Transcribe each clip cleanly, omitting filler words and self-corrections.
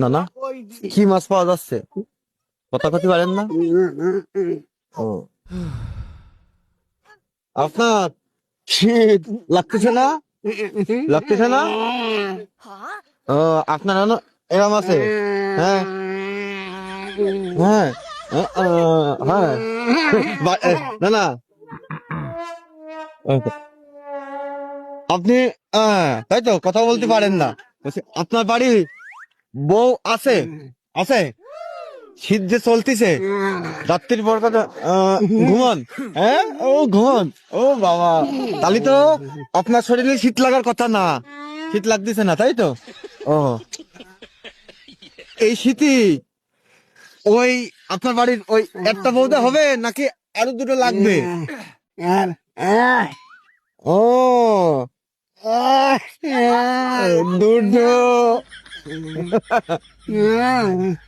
না না, কি মাছ পাওয়া যাচ্ছে? কথা কথি পারেন না? ও, আপনার শীত লাগতেছে না? লাগতেছে না? ও, আপনার এরম আছে? হ্যাঁ হ্যাঁ হ্যাঁ। না না, আপনি তাই তো কথা বলতে পারেন না। বলছি, আপনার বাড়ি বউ আছে? আছে? শীত যে চলতিছে, রাত্রির পর কথা ঘুমান? হ্যাঁ, ও ঘুমান। ও বাবা, তাহলে তো আপনার শরীরে শীত লাগার কথা না। শীত লাগতেছে না, তাই তো? ও, এই শীতই ওই আপনার বাড়ির ওই একটা বউতে হবে নাকি আরো দুটো লাগবে? ও, দুটো।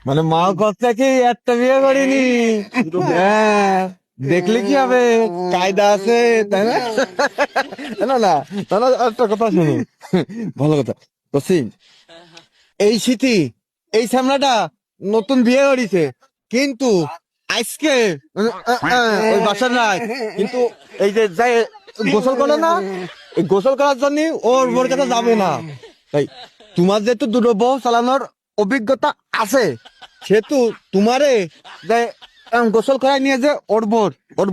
মানে মা কথা কি একটা বিয়ে করিনি? হ্যাঁ, দেখলে কি হবে, কায়দা আছে, তাই না? না না, না না, একটা কথা শুনুন, ভালো কথা বলছি। এই শীতি এই সামলাটা নতুন বিয়ে করেছে, কিন্তু আজকে ওই বাসার নাই, কিন্তু এই যে যাই গোসল করে না, এই গোসল করার জন্য ওর বোর কাছে যাবে না। তাই তোমার যেহেতু দুটো বউ চালানোর অভিজ্ঞতা আছে, সেহেতু তোমারে যে গোসল করাই নিয়ে যে ওর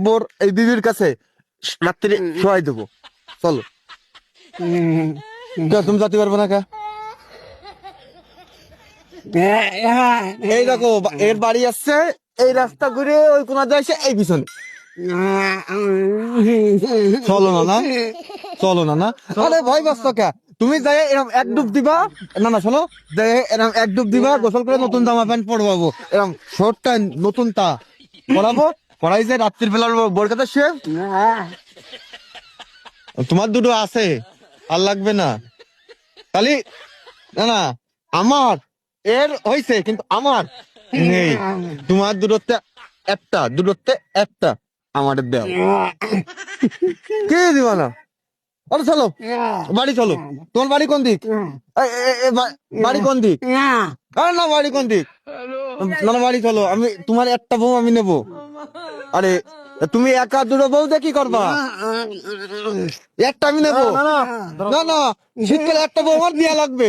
বোর এই বিবির কাছে রাত্রি শোয়াই দেবো। চলো। তুমি যাতে পারবো না কে? এই দেখো, এর বাড়ি আসছে এই রাস্তা ঘুরে ওই কোনা যাইছে এই পিছনে। চলো না না, চলো না না, আরে ভয় পাচ্ছ কে? তুমি যাই এরকম এক ডুব দিবা, না না শোনো, যাই এরকম এক ডুব দিবা, গোসল করে নতুন জামা প্যান্ট পরবাবো, এরকম শর্টটা নতুন তা পরাবো, পরাই যে রাত্রির বেলার বোর কাছে শুয়ে। তোমার দুটো আছে, আর লাগবে না তাহলে? না না, আমার এর হয়েছে কিন্তু আমার নেই। তোমার দূরত্বে একটা আমার দেও। কে দিবা না? আরে চলো, বাড়ি চলো। তোমার বাড়ি কোন দিক? বাড়ি কোন দিক? আরে না, বাড়ি কোন দিক? না না, বাড়ি চলো, আমি তোমার একটা বউ আমি নেবো। আরে তুমি একা দুটো বউ দিয়ে কি করবা? একটা আমি নেবো। না না, শীতকালে একটা বউ আমার দেয়া লাগবে।